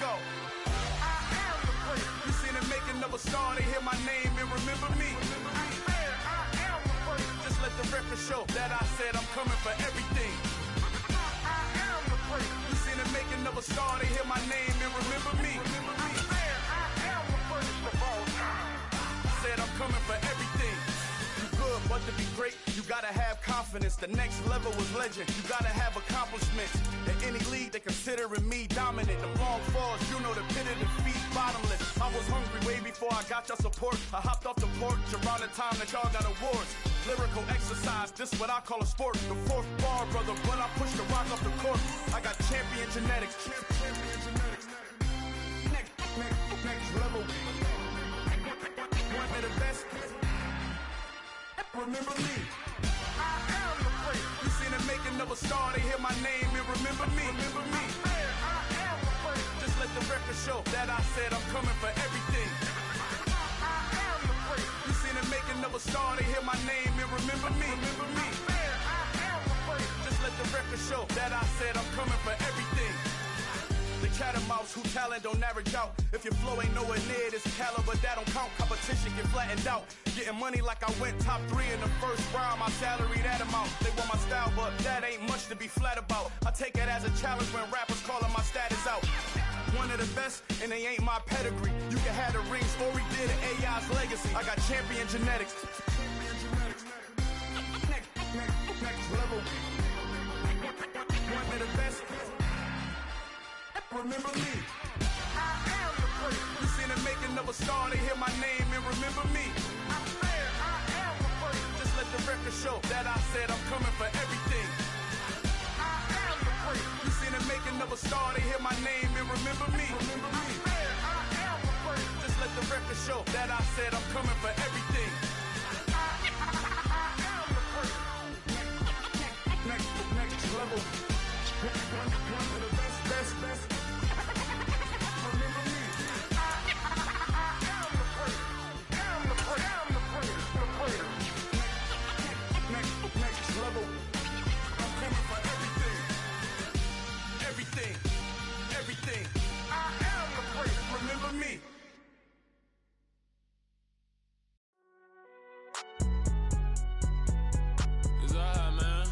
go. I am the place. You seen the making of a star, they hear my name and remember me. I am the place. Just let the record show that I said I'm coming for everything. I am the place. You seen the making of a star, they hear my name and remember me. I am the place of all time. Said I'm coming for everything. You good, but to be great, you gotta have confidence. The next level was legend. You gotta have accomplishments. In any league, they considering me dominant. The long falls, you know the pit of defeat, bottomless. I was hungry way before I got your support. I hopped off the porch around the time that y'all got awards. Lyrical exercise, this what I call a sport. The fourth bar, brother, when I push the rock off the court. I got champion genetics. Next level. One of the best. Remember me. I am the place. You seen the making of a star, they hear my name and remember me. I am the place. Just let the record show that I said I'm coming for everything. I am the place. You seen the making of a star, they hear my name and remember me. I am the place. Just let the record show that I said I'm coming for everything. The catamounts who talent don't average out. If your flow ain't nowhere near this caliber, that don't count. Competition get flattened out. Getting money like I went top 3 in the first round. My salary that amount. They want my style, but that ain't much to be flat about. I take it as a challenge when rappers calling my status out. One of the best, and they ain't my pedigree. You can have the rings, or we did an AI's legacy. I got champion genetics. Next level. One of the best. Remember me. I am the place. You seen the making of a star, they hear my name and remember me. I am the place. Just let the record show that I said I'm coming for everything. I am the place. You seen the making of a star, they hear my name and remember me. I am the place. Just let the record show that I said I'm coming for everything. I am the place. Next level. One of the best. Remember me. I am the place. Am the place. Next level. I'm coming for everything. I am the place. Remember me. It's alright, man.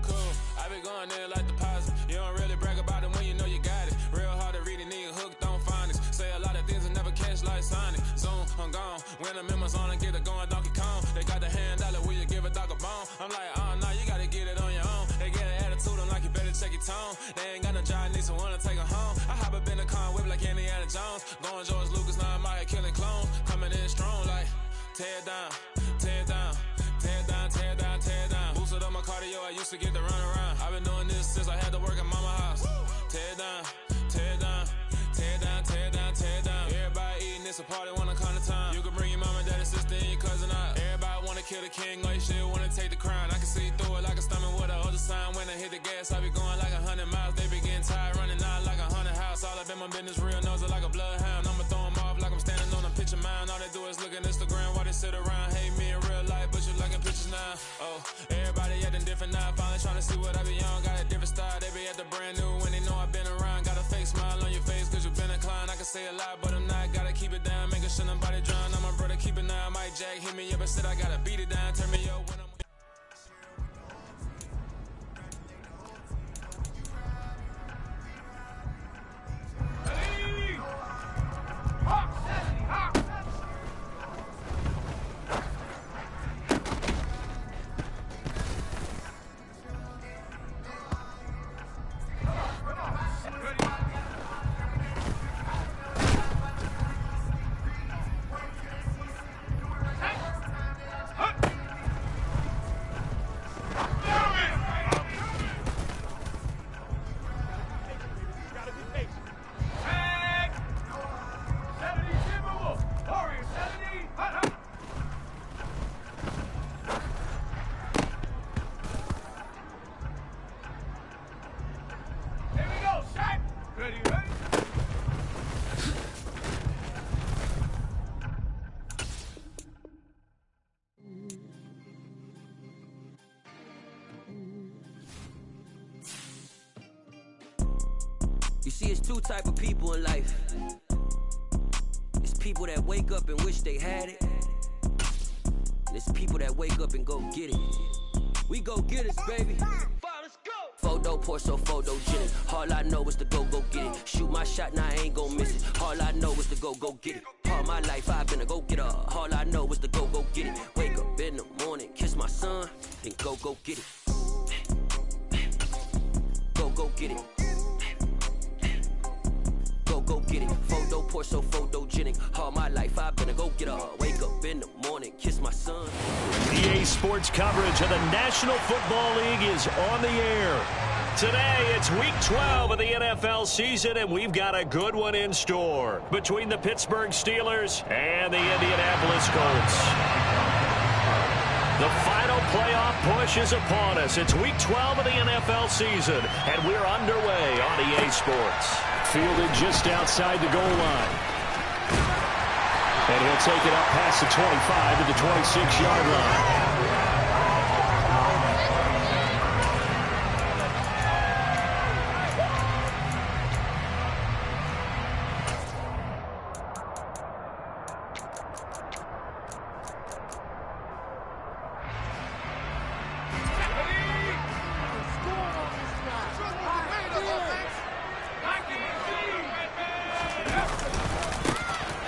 Cool. I be going there like deposit. You don't really brag about it when you know you got it. Real hard to read it, nigga hooked on phonics. Say a lot of things and never catch like Sonic. Zoom, I'm gone. When I'm in my zone, I get it going Donkey Kong. They got the hand dollar, will you give a dog a bone? I'm like, oh no, you gotta get it on your own. They get an attitude, I'm like, you better check your tone. They ain't got no job, need someone to take her home. I hop up in the car, whip like Indiana Jones. Going George Lucas, now I'm out here killing clones. Coming in strong like, tear down, tear down. Tear down, tear down, tear down. Boosted up my cardio, I used to get to run around. I've been doing this since I had to work at mama house. Tear down, tear down, tear down, tear down, tear down. Everybody eating, it's a party, wanna come to time. You can bring your mama, daddy, sister, and your cousin out. Everybody wanna kill the king, like shit, wanna take the crown. I can see through it like a stomach with a other sign. When I hit the gas, I be going like 100 miles. They be getting tired, running out like 100 house. All up in my business, real nose it like a bloodhound. I'ma throw them off like I'm standing on a picture mound. All they do is look at Instagram while they sit around. Hate me in real life, but you liking pictures now. Oh, everybody acting different now. Finally trying to see what I be on. Got a different style, they be at the brand new when they know I've been around. Got a fake smile on your face cause you been inclined. I can say a lot, but I'm not. Gotta keep it down, making sure nobody drown. I'm my brother, keep it now. Mike Jack hit me up and said I gotta beat it down. Turn me up when I'm You see, it's two type of people in life. It's people that wake up and wish they had it. And it's people that wake up and go get it. We go get it, baby. Photo pour so photogenic. All I know is to go get it. Shoot my shot, now I ain't gon' miss it. All I know is to go get it. All my life I've been a go-getter. All I know is to go get it. Wake up in the morning, kiss my son, then go get it. Go get it. Go get it. Photo pour so photogenic. All my life I've been a go-getter. Wake up in the morning, kiss my son. EA Sports coverage of the National Football League is on the air. Today, it's Week 12 of the NFL season, and we've got a good one in store between the Pittsburgh Steelers and the Indianapolis Colts. The final playoff push is upon us. It's Week 12 of the NFL season, and we're underway on EA Sports. Fielded just outside the goal line. And he'll take it up past the 25 to the 26-yard line.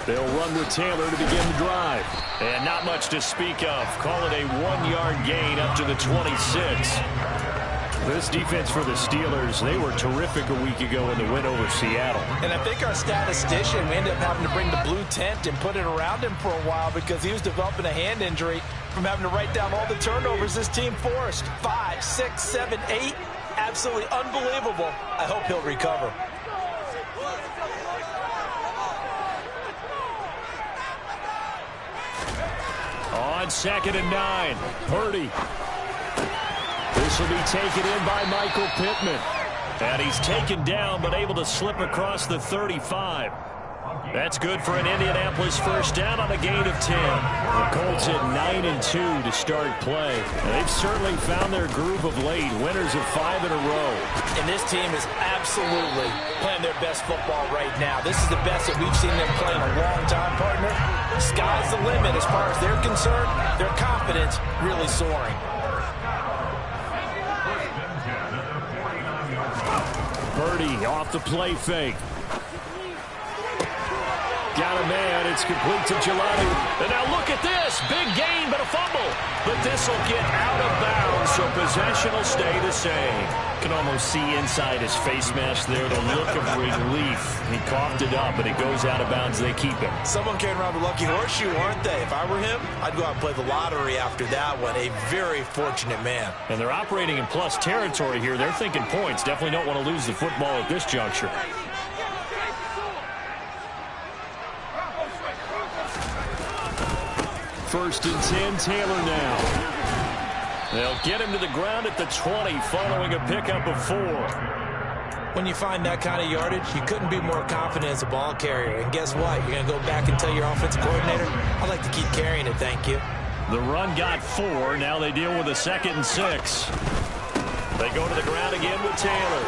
They'll run with Taylor to begin the drive. And not much to speak of. Call it a 1-yard gain up to the 26. This defense for the Steelers, they were terrific a week ago in the win over Seattle. And I think our statistician, we ended up having to bring the blue tent and put it around him for a while because he was developing a hand injury from having to write down all the turnovers this team forced. 5, 6, 7, 8. Absolutely unbelievable. I hope he'll recover. On 2nd and 9, Purdy. This will be taken in by Michael Pittman. And he's taken down but able to slip across the 35. That's good for an Indianapolis first down on a gain of 10. The Colts at 9-2 to start play. And they've certainly found their groove of late, winners of 5 in a row. And this team is absolutely playing their best football right now. This is the best that we've seen them play in a long time, partner. Sky's the limit as far as they're concerned. Their confidence really soaring. Purdy off the play fake. Got a man. It's complete to Jelani. And now look at this. Big gain, but a fumble. But this will get out of bounds, so possession will stay the same. Can almost see inside his face mask there the look of relief. He coughed it up, but it goes out of bounds. They keep him. Someone came around the lucky horseshoe, aren't they? If I were him, I'd go out and play the lottery after that one. A very fortunate man. And they're operating in plus territory here. They're thinking points. Definitely don't want to lose the football at this juncture. First and 10, Taylor now. They'll get him to the ground at the 20 following a pickup of 4. When you find that kind of yardage, you couldn't be more confident as a ball carrier. And guess what? You're going to go back and tell your offensive coordinator, I'd like to keep carrying it, thank you. The run got 4. Now they deal with a 2nd and 6. They go to the ground again with Taylor.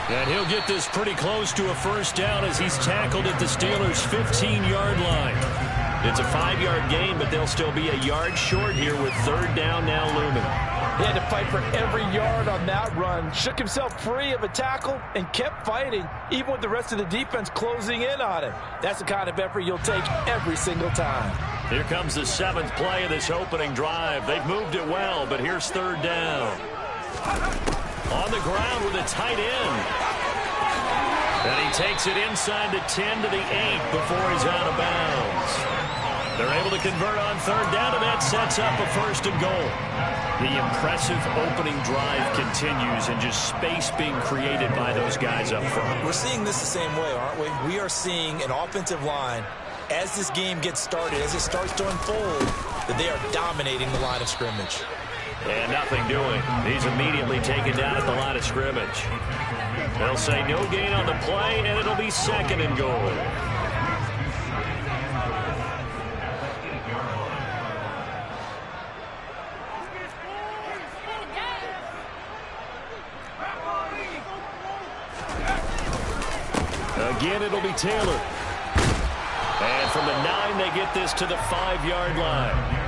And he'll get this pretty close to a first down as he's tackled at the Steelers' 15-yard line. It's a 5-yard gain, but they'll still be a yard short here with 3rd down now looming. He had to fight for every yard on that run. Shook himself free of a tackle and kept fighting, even with the rest of the defense closing in on him. That's the kind of effort you'll take every single time. Here comes the 7th play of this opening drive. They've moved it well, but here's 3rd down. On the ground with a tight end. And he takes it inside the 10 to the 8 before he's out of bounds. They're able to convert on 3rd down, and that sets up a 1st and goal. The impressive opening drive continues, and just space being created by those guys up front. We're seeing this the same way, aren't we? We are seeing an offensive line, as this game gets started, as it starts to unfold, that they are dominating the line of scrimmage. And nothing doing. He's immediately taken down at the line of scrimmage. They'll say no gain on the play, and it'll be 2nd and goal. Again, it'll be Taylor. And from the 9, they get this to the 5-yard line.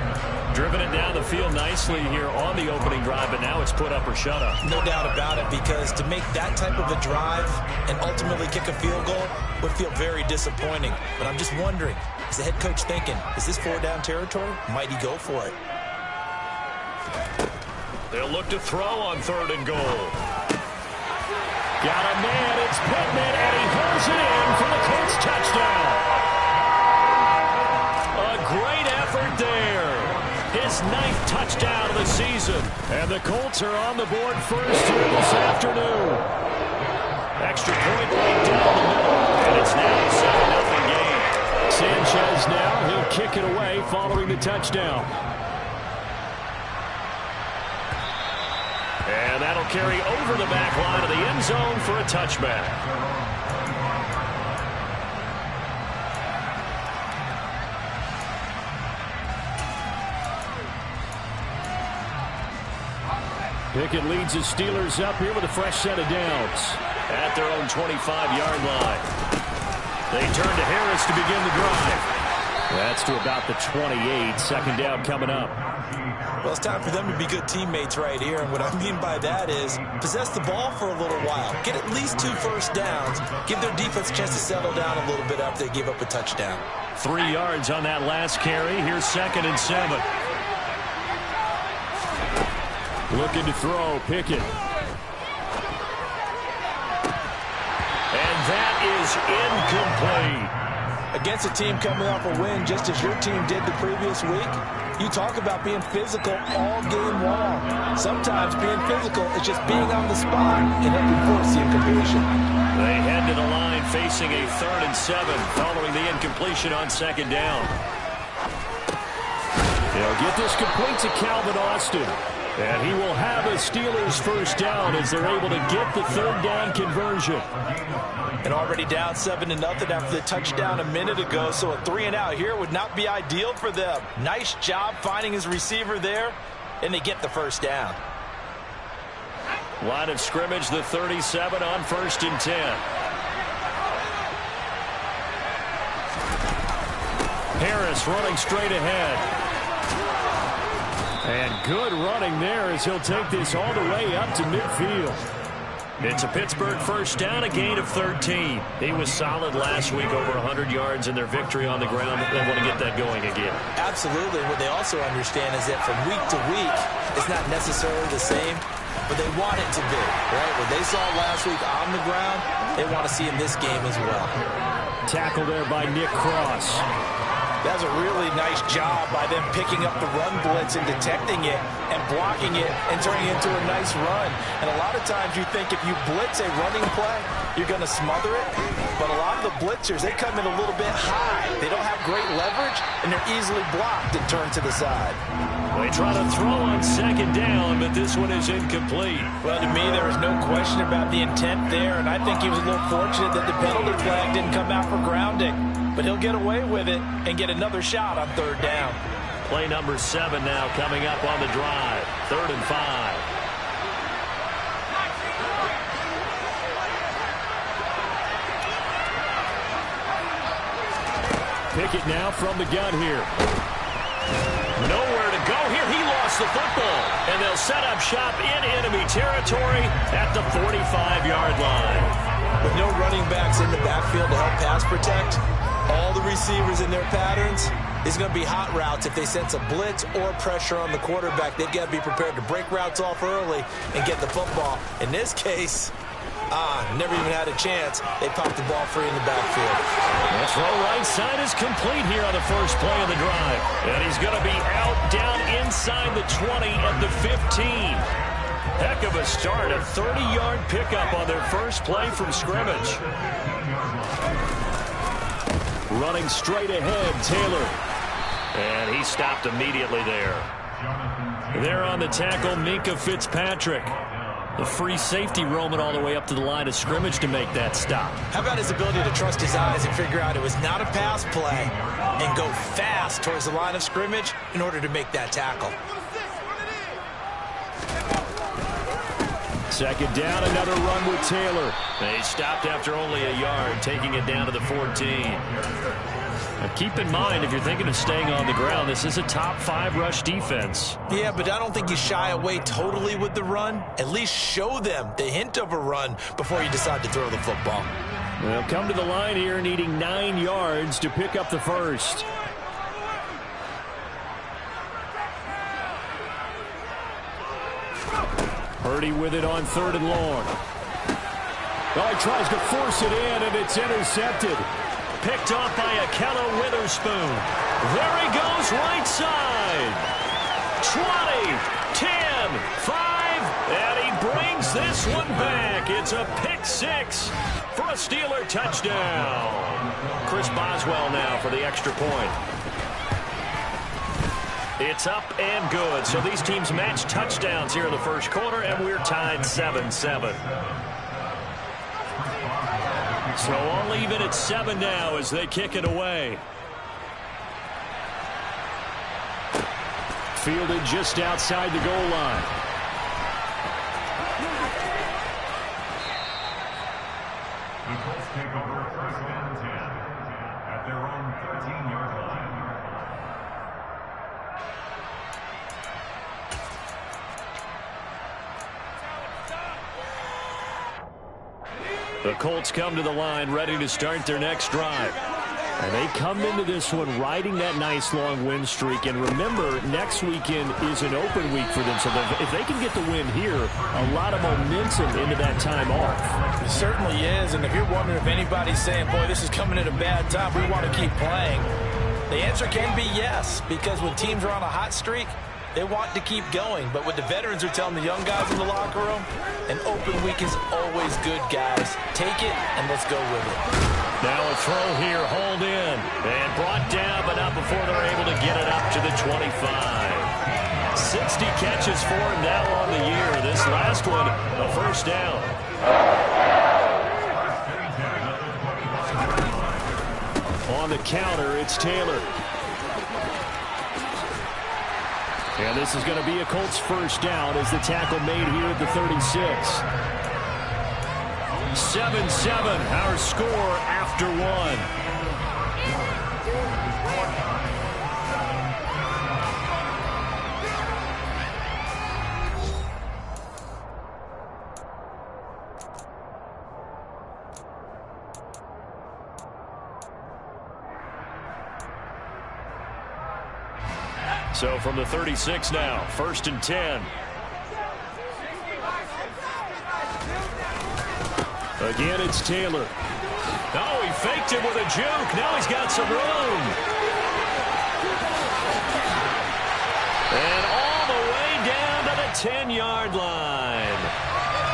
Driven it down the field nicely here on the opening drive, but now it's put up or shut up. No doubt about it, because to make that type of a drive and ultimately kick a field goal would feel very disappointing. But I'm just wondering, is the head coach thinking, is this 4-down territory? Might he go for it? They'll look to throw on 3rd and goal. Got a man, it's Pittman, and he hauls it in for the Colts touchdown. A great effort there. His 9th touchdown of the season. And the Colts are on the board first here this afternoon. Extra point right down the middle. And it's now a 7-0 game. Sanchez now, he'll kick it away following the touchdown. And that'll carry over the back line of the end zone for a touchback. Pickett leads his Steelers up here with a fresh set of downs at their own 25-yard line. They turn to Harris to begin the drive. That's to about the 28. 2nd down coming up. Well, it's time for them to be good teammates right here. And what I mean by that is possess the ball for a little while. Get at least 2 first downs. Give their defense a chance to settle down a little bit after they give up a touchdown. 3 yards on that last carry. Here's 2nd and 7. Looking to throw, Pickett. And that is incomplete. Against a team coming off a win just as your team did the previous week, you talk about being physical all game long. Sometimes being physical is just being on the spot and helping force the incompletion. They head to the line facing a 3rd and 7 following the incompletion on 2nd down. They'll get this complete to Calvin Austin. And he will have a Steelers first down as they're able to get the 3rd down conversion. And already down 7-0 after the touchdown a minute ago, so a 3-and-out here would not be ideal for them. Nice job finding his receiver there, and they get the first down. Line of scrimmage, the 37 on 1st and 10. Harris running straight ahead. And good running there as he'll take this all the way up to midfield. It's a Pittsburgh first down, a gain of 13. He was solid last week, over 100 yards in their victory on the ground. They want to get that going again. Absolutely. What they also understand is that from week to week, it's not necessarily the same, but they want it to be, right? What they saw last week on the ground, they want to see in this game as well. Tackle there by Nick Cross. That was a really nice job by them picking up the run blitz and detecting it and blocking it and turning it into a nice run. And a lot of times you think if you blitz a running play, you're going to smother it. But a lot of the blitzers, they come in a little bit high. They don't have great leverage, and they're easily blocked and turned to the side. They try to throw on 2nd down, but this one is incomplete. Well, to me, there was no question about the intent there, and I think he was a little fortunate that the penalty flag didn't come out for grounding. But he'll get away with it and get another shot on 3rd down. Play number 7 now coming up on the drive. 3rd and 5. Pickett now from the gun here. Nowhere to go here. He lost the football. And they'll set up shop in enemy territory at the 45-yard line. With no running backs in the backfield to help pass protect, all the receivers in their patterns, it's going to be hot routes if they sense a blitz or pressure on the quarterback. They've got to be prepared to break routes off early and get the football. In this case, never even had a chance. They popped the ball free in the backfield. The throw right side is complete here on the first play of the drive. And he's going to be out down inside the 20 at the 15. Heck of a start, a 30-yard pickup on their first play from scrimmage. Running straight ahead, Taylor. And he stopped immediately there. There on the tackle, Minkah Fitzpatrick. The free safety roaming all the way up to the line of scrimmage to make that stop. How about his ability to trust his eyes and figure out it was not a pass play and go fast towards the line of scrimmage in order to make that tackle. Second down, another run with Taylor. They stopped after only a yard, taking it down to the 14. Now keep in mind, if you're thinking of staying on the ground, this is a top 5 rush defense. Yeah, but I don't think you shy away totally with the run. At least show them the hint of a run before you decide to throw the football. They'll come to the line here needing 9 yards to pick up the first. Purdy with it on 3rd and long. Oh, he tries to force it in, and it's intercepted. Picked off by Akello Witherspoon. There he goes, right side. 20, 10, 5, and he brings this one back. It's a pick 6 for a Steeler touchdown. Chris Boswell now for the extra point. It's up and good. So these teams match touchdowns here in the first quarter, and we're tied 7-7. So all even at 7 now as they kick it away. Fielded just outside the goal line. The Colts take over 1st and 10 at their own 13-yard line. The Colts come to the line ready to start their next drive. And they come into this one riding that nice long win streak. And remember, next weekend is an open week for them. So if they can get the win here, a lot of momentum into that time off. It certainly is. And if you're wondering if anybody's saying, boy, this is coming at a bad time, we want to keep playing, the answer can be yes. Because when teams are on a hot streak, they want to keep going. But what the veterans are telling the young guys in the locker room, an open week is always good, guys. Take it, and let's go with it. Now a throw here, hauled in, and brought down, but not before they're able to get it up to the 25. 60 catches for him now on the year. This last one, a first down. On the counter, it's Taylor. And this is going to be a Colts first down as the tackle made here at the 36. 7-7, our score after 1. So from the 36 now, 1st and 10. Again, it's Taylor. Oh, he faked it with a juke. Now he's got some room. And all the way down to the 10-yard line.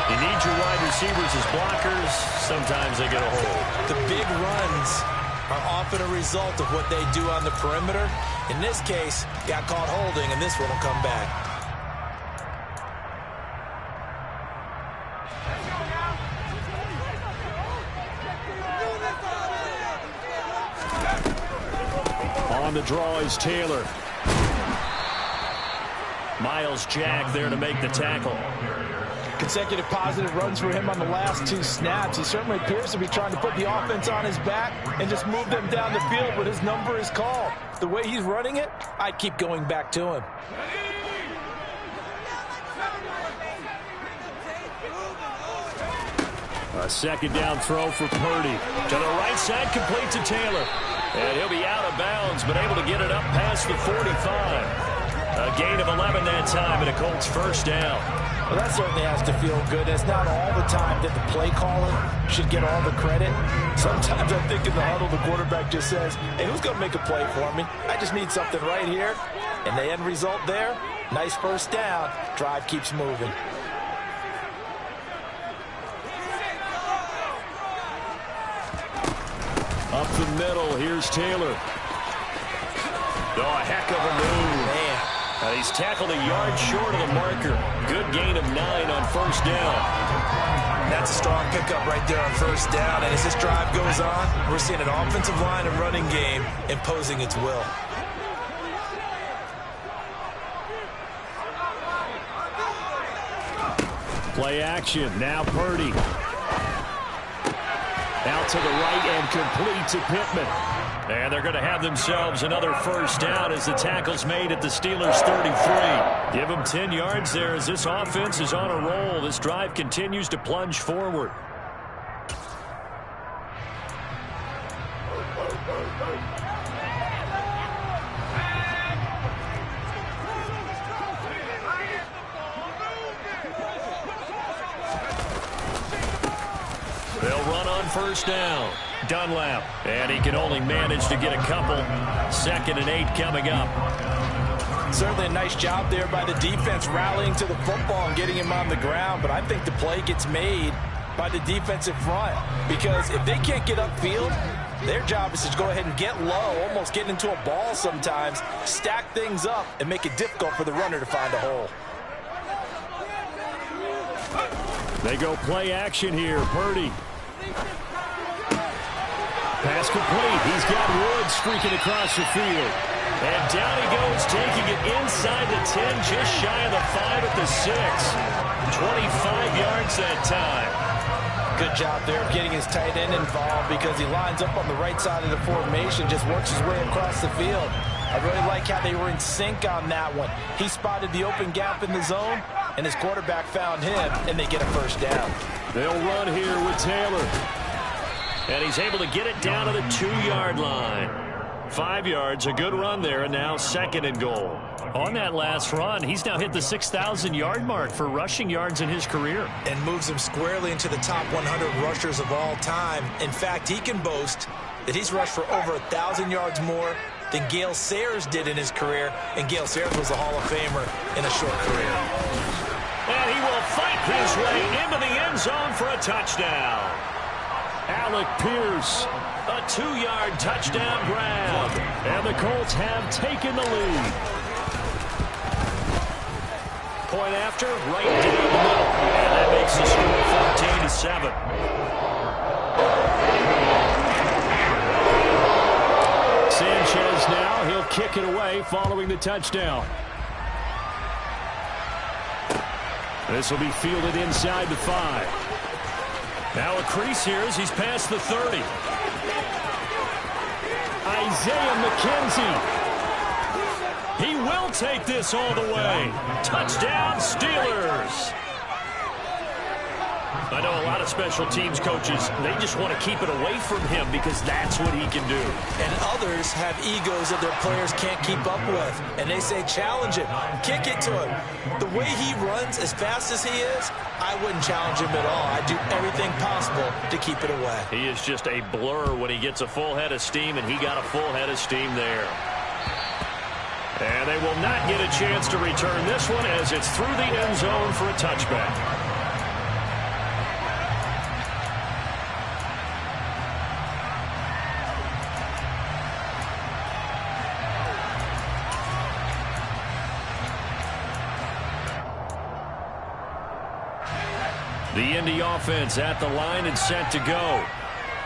You need your wide receivers as blockers. Sometimes they get a hold. The big runs are often a result of what they do on the perimeter. In this case, got caught holding, and this one will come back. On the draw is Taylor. Miles Jack there to make the tackle. Consecutive positive runs for him on the last 2 snaps. He certainly appears to be trying to put the offense on his back and just move them down the field, but his number is called. The way he's running it, I'd keep going back to him. A second down throw for Purdy. To the right side, complete to Taylor. And he'll be out of bounds, but able to get it up past the 45. A gain of 11 that time, and a Colts first down. Well, that certainly has to feel good. It's not all the time that the play caller should get all the credit. Sometimes I think in the huddle, the quarterback just says, hey, who's going to make a play for me? I just need something right here. And the end result there, nice first down. Drive keeps moving. Up the middle, here's Taylor. Oh, a heck of a move. Man. He's tackled a yard short of the marker. Good gain of 9 on first down. That's a strong pickup right there on first down. And as this drive goes on, we're seeing an offensive line and running game imposing its will. Play action. Now Purdy. Out to the right and complete to Pittman. And they're going to have themselves another first down as the tackle's made at the Steelers' 33. Give them 10 yards there as this offense is on a roll. This drive continues to plunge forward. They'll run on first down. Dunlap. And he can only manage to get a couple. 2nd and 8 coming up. Certainly a nice job there by the defense rallying to the football and getting him on the ground. But I think the play gets made by the defensive front. Because if they can't get upfield, their job is to go ahead and get low, almost get into a ball sometimes, stack things up, and make it difficult for the runner to find a hole. They go play action here. Purdy. Pass complete. He's got Woods streaking across the field. And down he goes, taking it inside the 10, just shy of the 5 at the 6. 25 yards that time. Good job there of getting his tight end involved because he lines up on the right side of the formation, just works his way across the field. I really like how they were in sync on that one. He spotted the open gap in the zone, and his quarterback found him, and they get a first down. They'll run here with Taylor. And he's able to get it down to the 2-yard line. 5 yards, a good run there, and now 2nd and goal. On that last run, he's now hit the 6,000-yard mark for rushing yards in his career. And moves him squarely into the top 100 rushers of all time. In fact, he can boast that he's rushed for over 1,000 yards more than Gale Sayers did in his career, and Gale Sayers was a Hall of Famer in a short career. And he will fight his way into the end zone for a touchdown. Alec Pierce, a 2-yard touchdown grab. And the Colts have taken the lead. Point after, right down the middle. And that makes the score 14-7. Sanchez now, he'll kick it away following the touchdown. This will be fielded inside the 5. Now a crease here as he's past the 30. Isaiah McKenzie. He will take this all the way. Touchdown, Steelers. I know a lot of special teams coaches, they just want to keep it away from him because that's what he can do. And others have egos that their players can't keep up with. And they say, challenge him, kick it to him. The way he runs as fast as he is, I wouldn't challenge him at all. I'd do everything possible to keep it away. He is just a blur when he gets a full head of steam, and he got a full head of steam there. And they will not get a chance to return this one as it's through the end zone for a touchback. The Indy offense at the line and set to go.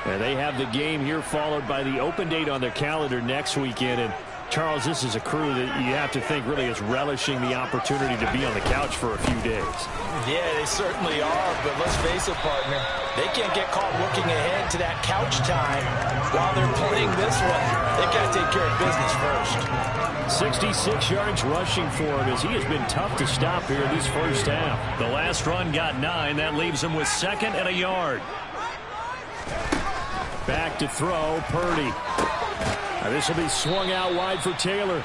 And they have the game here followed by the open date on their calendar next weekend. And Charles, this is a crew that you have to think really is relishing the opportunity to be on the couch for a few days. Yeah, they certainly are, but let's face it, partner. They can't get caught looking ahead to that couch time while they're playing this one. They've got to take care of business first. 66 yards rushing for him as he has been tough to stop here in this first half. The last run got 9. That leaves him with 2nd and a yard. Back to throw, Purdy. Now this will be swung out wide for Taylor.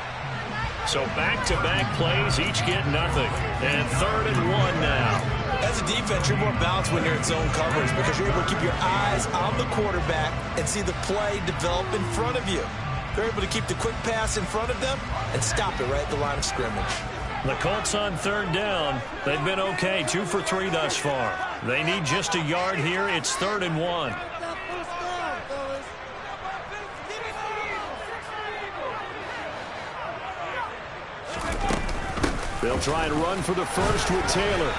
So back-to-back plays, each get nothing. And 3rd and 1 now. As a defense, you're more balanced when you're in zone coverage because you're able to keep your eyes on the quarterback and see the play develop in front of you. They're able to keep the quick pass in front of them and stop it right at the line of scrimmage. The Colts on 3rd down. They've been okay, 2 for 3 thus far. They need just a yard here. It's 3rd and 1. They'll try and run for the first with Taylor.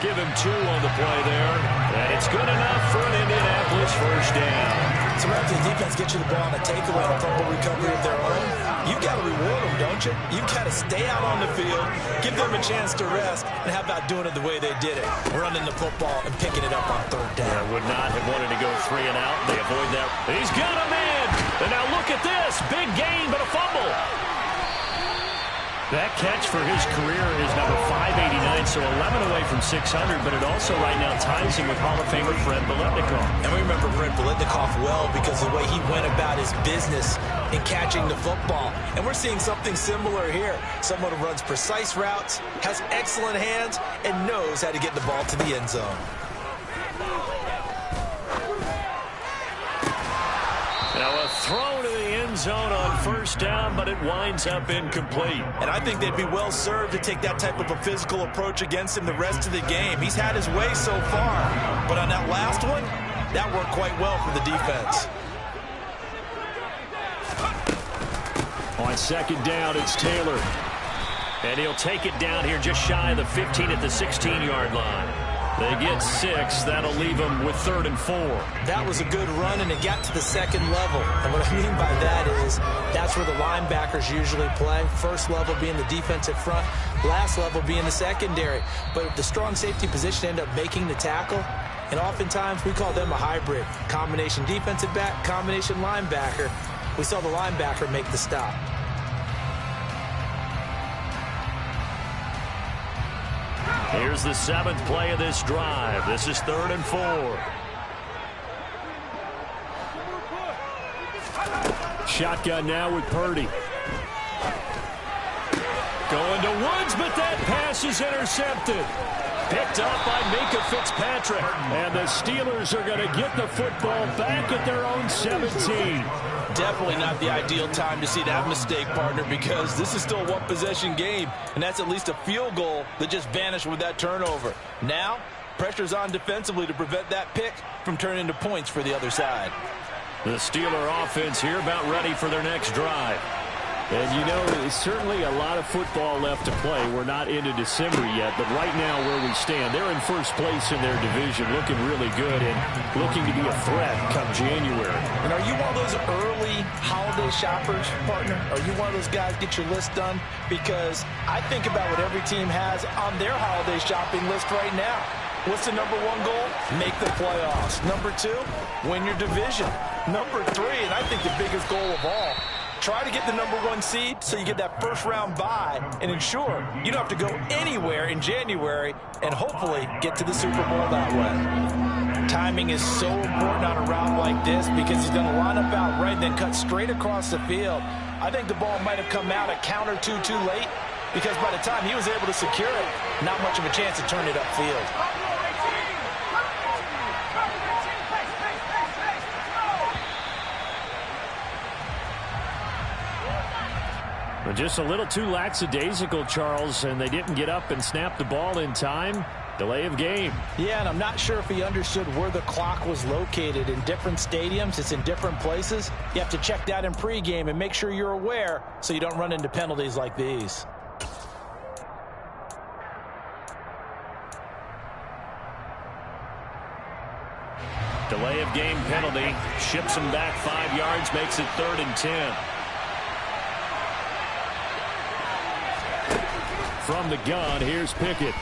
Give him 2 on the play there. And it's good enough for an Indianapolis first down. Sometimes the defense gets you the ball on a takeaway and a fumble recovery of their own. you've got to reward them, don't you? You've got to stay out on the field, give them a chance to rest, and how about doing it the way they did it, running the football and picking it up on third down. Yeah, would not have wanted to go 3 and out. They avoid that. He's got him in. And now look at this. Big gain, but a fumble. That catch for his career is number 589, so 11 away from 600, but it also right now ties him with Hall of Famer Fred Biletnikoff. And we remember Fred Biletnikoff well because of the way he went about his business in catching the football. And we're seeing something similar here. Someone who runs precise routes, has excellent hands, and knows how to get the ball to the end zone. Now a throw to the end zone on first down, but it winds up incomplete. And I think they'd be well served to take that type of a physical approach against him the rest of the game. He's had his way so far, but on that last one, that worked quite well for the defense. On second down, it's Taylor. And he'll take it down here just shy of the 15 at the 16-yard line. They get 6. That'll leave them with 3rd and 4. That was a good run, and it got to the second level. And what I mean by that is that's where the linebackers usually play. First level being the defensive front, last level being the secondary. But if the strong safety position end up making the tackle, and oftentimes we call them a hybrid. Combination defensive back, combination linebacker. We saw the linebacker make the stop. Here's the 7th play of this drive. This is 3rd and 4. Shotgun now with Purdy. Going to Woods, but that pass is intercepted. Picked up by Minka Fitzpatrick. And the Steelers are going to get the football back at their own 17. Definitely not the ideal time to see that mistake, partner, because this is still a one-possession game, and that's at least a field goal that just vanished with that turnover. Now, pressure's on defensively to prevent that pick from turning into points for the other side. The Steeler offense here about ready for their next drive. And, you know, there's certainly a lot of football left to play. We're not into December yet, but right now where we stand, they're in first place in their division, looking really good and looking to be a threat come January. And are you one of those early holiday shoppers, partner? Are you one of those guys get your list done? Because I think about what every team has on their holiday shopping list right now. What's the number 1 goal? Make the playoffs. Number 2, win your division. Number 3, and I think the biggest goal of all, try to get the number 1 seed so you get that first-round bye and ensure you don't have to go anywhere in January and hopefully get to the Super Bowl that way. Timing is so important on a route like this because he's going to line up out right and then cut straight across the field. I think the ball might have come out a count or two too late because by the time he was able to secure it, not much of a chance to turn it upfield. Just a little too lackadaisical, Charles, and they didn't get up and snap the ball in time. Delay of game. Yeah, and I'm not sure if he understood where the clock was located. In different stadiums, it's in different places. You have to check that in pregame and make sure you're aware so you don't run into penalties like these. Delay of game penalty. Ships him back 5 yards, makes it 3rd and 10. From the gun, here's Pickett.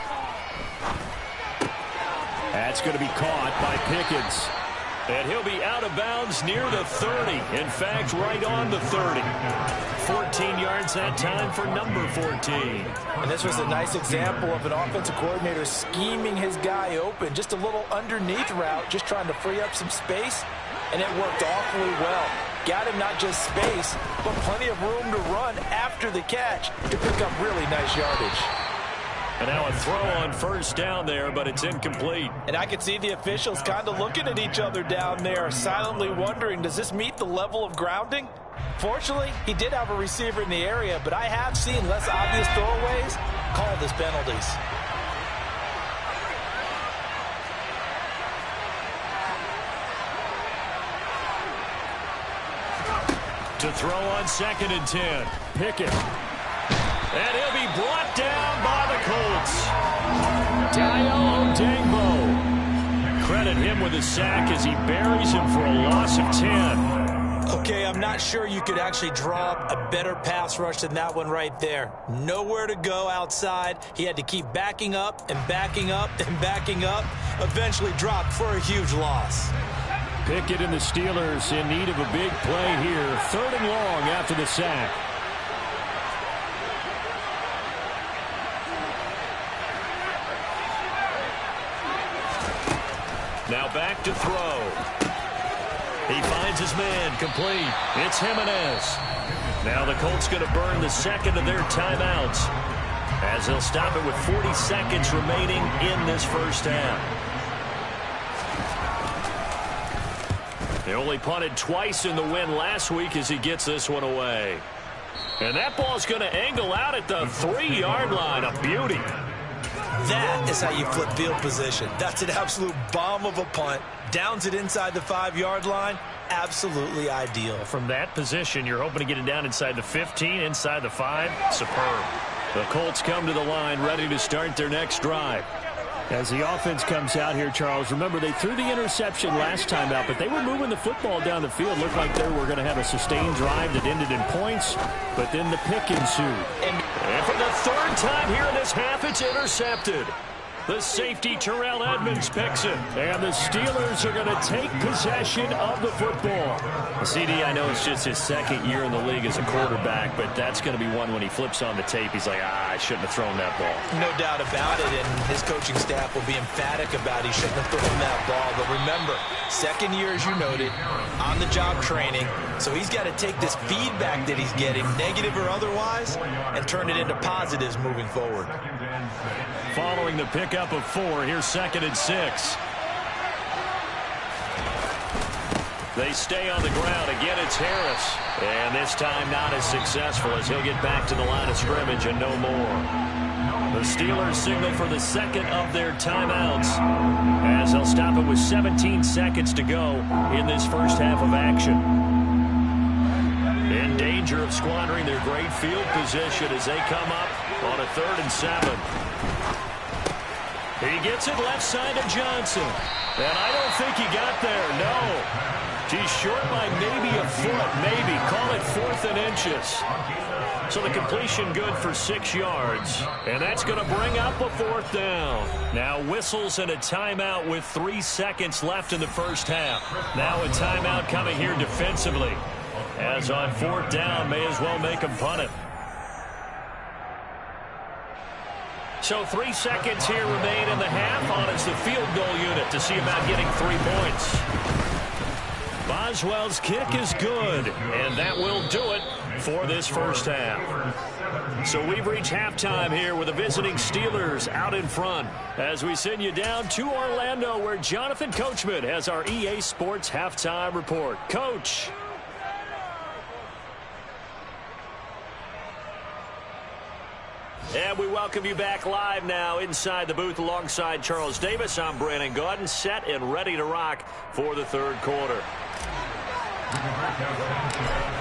That's going to be caught by Pickens. And he'll be out of bounds near the 30. In fact, right on the 30. 14 yards that time for number 14. And this was a nice example of an offensive coordinator scheming his guy open. Just a little underneath route, just trying to free up some space. And it worked awfully well. Got him not just space, but plenty of room to run after the catch to pick up really nice yardage. And now a throw on first down there, but it's incomplete. And I could see the officials kind of looking at each other down there, silently wondering, does this meet the level of grounding? Fortunately, he did have a receiver in the area, but I have seen less obvious throwaways called as penalties. To throw on 2nd and 10. Pickett. And he'll be brought down by the Colts. Dayo Odeyingbo. Credit him with a sack as he buries him for a loss of 10. Okay, I'm not sure you could actually draw up a better pass rush than that one right there. Nowhere to go outside. He had to keep backing up and backing up and backing up. Eventually dropped for a huge loss. Pickett and the Steelers in need of a big play here. 3rd and long after the sack. Now back to throw. He finds his man, complete. It's Jimenez. Now the Colts going to burn the second of their timeouts as they'll stop it with 40 seconds remaining in this first half. They only punted twice in the win last week as he gets this one away. And that ball's going to angle out at the 3-yard line. A beauty. That is how you flip field position. That's an absolute bomb of a punt. Downs it inside the 5-yard line. Absolutely ideal. From that position, you're hoping to get it down inside the 15, inside the 5. Superb. The Colts come to the line ready to start their next drive. As the offense comes out here, Charles, remember they threw the interception last time out, but they were moving the football down the field. Looked like they were going to have a sustained drive that ended in points, but then the pick ensued. And for the 3rd time here in this half, it's intercepted. The safety, Terrell Edmonds, picks it. And the Steelers are going to take possession of the football. CD, I know it's just his 2nd year in the league as a quarterback, but that's going to be one when he flips on the tape. He's like, I shouldn't have thrown that ball. No doubt about it, and his coaching staff will be emphatic about he shouldn't have thrown that ball. But remember, 2nd year, as you noted, on-the-job training. So he's got to take this feedback that he's getting, negative or otherwise, and turn it into positives moving forward. Following the pickup of 4, here's 2nd and 6. They stay on the ground. Again, it's Harris. And this time not as successful as he'll get back to the line of scrimmage and no more. The Steelers signal for the 2nd of their timeouts as they'll stop it with 17 seconds to go in this first half of action. In danger of squandering their great field position as they come up on a 3rd and 7. He gets it left side to Johnson. And I don't think he got there, no. He's short by maybe a foot, maybe. Call it 4th and inches. So the completion good for 6 yards. And that's going to bring up a 4th down. Now whistles and a timeout with 3 seconds left in the first half. Now a timeout coming here defensively. As on 4th down, may as well make him punt it. So 3 seconds here remain in the half on as the field goal unit to see about getting 3 points. Boswell's kick is good, and that will do it for this first half. So we've reached halftime here with the visiting Steelers out in front as we send you down to Orlando where Jonathan Coachman has our EA Sports halftime report. Coach. And we welcome you back live now inside the booth alongside Charles Davis. I'm Brandon Gaudin, set and ready to rock for the 3rd quarter.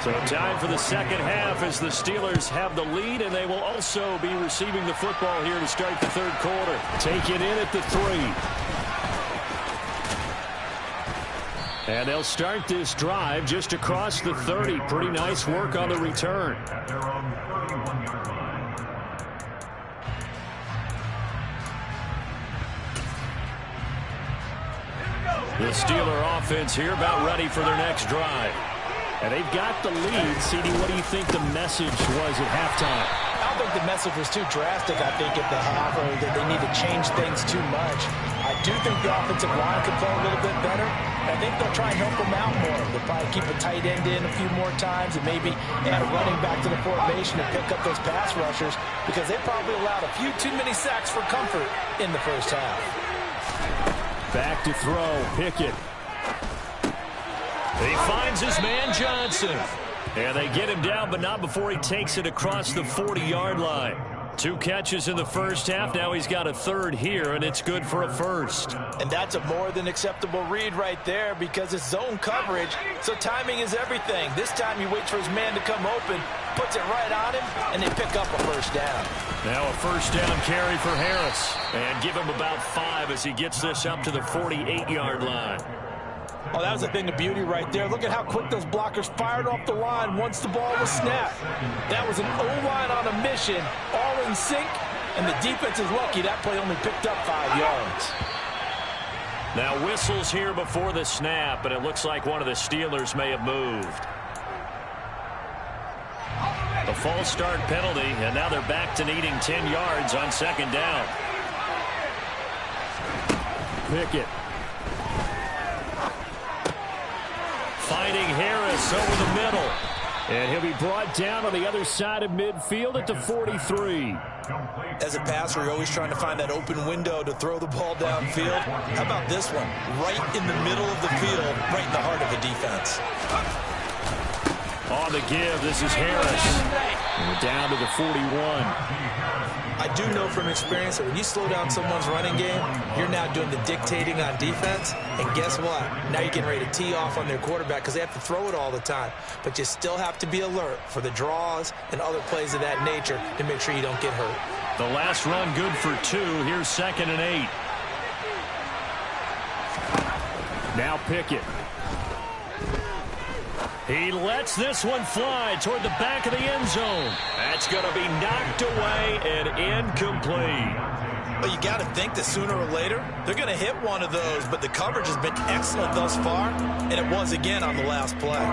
So time for the 2nd half as the Steelers have the lead, and they will also be receiving the football here to start the 3rd quarter. Take it in at the 3. And they'll start this drive just across the 30. Pretty nice work on the return. The Steeler offense here about ready for their next drive. And they've got the lead. CD, what do you think the message was at halftime? I don't think the message was too drastic, I think, at the half, or that they need to change things too much. I do think the offensive line could play a little bit better. I think they'll try and help them out more. They'll probably keep a tight end in a few more times and maybe add a running back to the formation and pick up those pass rushers because they probably allowed a few too many sacks for comfort in the first half. Back to throw, Pickett. He finds his man Johnson. And they get him down, but not before he takes it across the 40-yard line. 2 catches in the first half. Now he's got a 3rd here, and it's good for a 1st. And that's a more than acceptable read right there because it's zone coverage, so timing is everything. This time he waits for his man to come open, puts it right on him, and they pick up a 1st down. Now a 1st down carry for Harris. And give him about 5 as he gets this up to the 48-yard line. Oh, that was a thing of beauty right there. Look at how quick those blockers fired off the line once the ball was snapped. That was an O-line on a mission, all in sync, and the defense is lucky that play only picked up 5 yards. Now whistles here before the snap, and it looks like one of the Steelers may have moved. A false start penalty, and now they're back to needing 10 yards on second down. Pickett. Fighting Harris over the middle. And he'll be brought down on the other side of midfield at the 43. As a passer, you're always trying to find that open window to throw the ball downfield. How about this one? Right in the middle of the field, right in the heart of a defense. On the give, this is Harris. And we're down to the 41. I do know from experience that when you slow down someone's running game, you're now doing the dictating on defense. And guess what? Now you're getting ready to tee off on their quarterback because they have to throw it all the time. But you still have to be alert for the draws and other plays of that nature to make sure you don't get hurt. The last run good for 2. Here's 2nd and 8. Now Pickett. He lets this one fly toward the back of the end zone. That's going to be knocked away and incomplete. But you got to think that sooner or later, they're going to hit one of those. But the coverage has been excellent thus far, and it was again on the last play.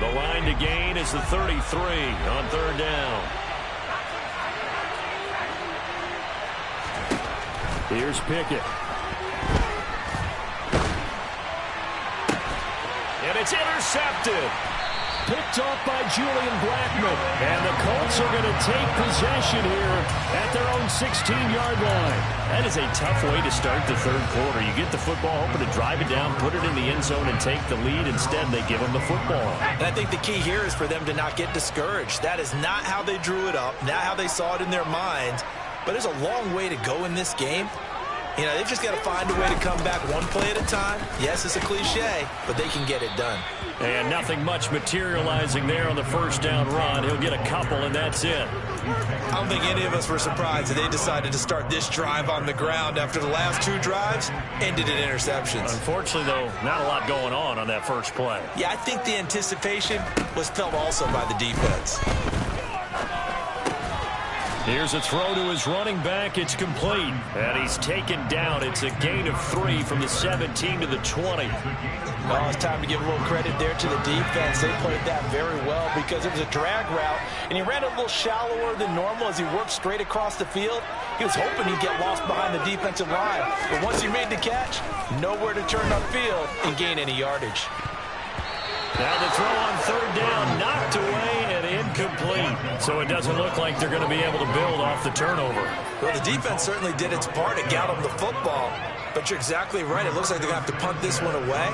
The line to gain is the 33 on third down. Here's Pickett. And it's intercepted. Picked off by Julian Blackman. And the Colts are going to take possession here at their own 16-yard line. That is a tough way to start the third quarter. You get the football, hoping to drive it down, put it in the end zone, and take the lead. Instead, they give them the football. And I think the key here is for them to not get discouraged. That is not how they drew it up, not how they saw it in their minds. But there's a long way to go in this game. You know, they've just got to find a way to come back one play at a time. Yes, it's a cliche, but they can get it done. And nothing much materializing there on the first down run. He'll get a couple, and that's it. I don't think any of us were surprised that they decided to start this drive on the ground after the last 2 drives ended in interceptions. Unfortunately, though, not a lot going on that first play. Yeah, I think the anticipation was felt also by the defense. Here's a throw to his running back. It's complete. And he's taken down. It's a gain of 3 from the 17 to the 20. Well, it's time to give a little credit there to the defense. They played that very well because it was a drag route, and he ran a little shallower than normal as he worked straight across the field. He was hoping he'd get lost behind the defensive line. But once he made the catch, nowhere to turn upfield and gain any yardage. Now the throw on third down, knocked away and incomplete. So it doesn't look like they're going to be able to build off the turnover. Well, the defense certainly did its part to get them the football. But you're exactly right. It looks like they're going to have to punt this one away.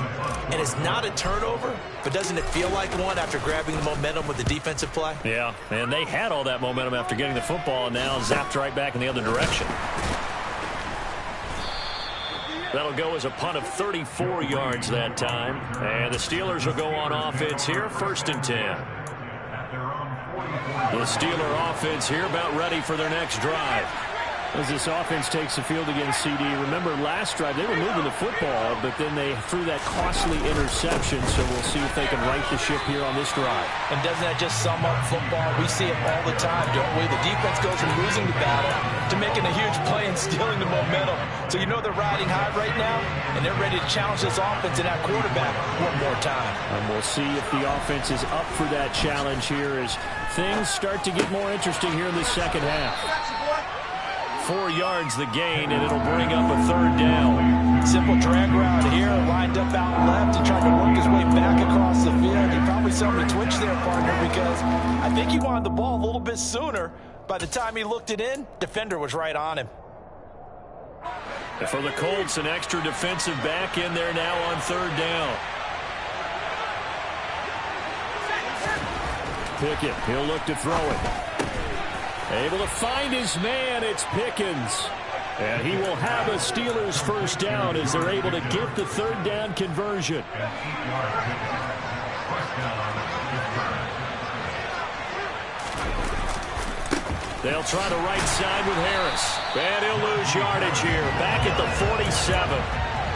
And it's not a turnover, but doesn't it feel like one after grabbing the momentum with the defensive play? Yeah, and they had all that momentum after getting the football and now zapped right back in the other direction. That'll go as a punt of 34 yards that time. And the Steelers will go on offense here, 1st and 10. The Steeler offense here about ready for their next drive. As this offense takes the field against CD, remember last drive they were moving the football, but then they threw that costly interception, so we'll see if they can right the ship here on this drive. And doesn't that just sum up football? We see it all the time, don't we? The defense goes from losing the battle to making a huge play and stealing the momentum. So you know they're riding high right now, and they're ready to challenge this offense and that quarterback one more time. And we'll see if the offense is up for that challenge here as things start to get more interesting here in the second half. 4 yards the gain, and it'll bring up a third down. Simple drag route here, lined up out left and trying to work his way back across the field. He probably saw me twitch there, partner, because I think he wanted the ball a little bit sooner. By the time he looked it in, defender was right on him. For the Colts, an extra defensive back in there now on third down. Pickett, he'll look to throw it. Able to find his man, it's Pickens. And he will have a Steelers first down as they're able to get the third down conversion. They'll try the right side with Harris. And he'll lose yardage here. Back at the 47.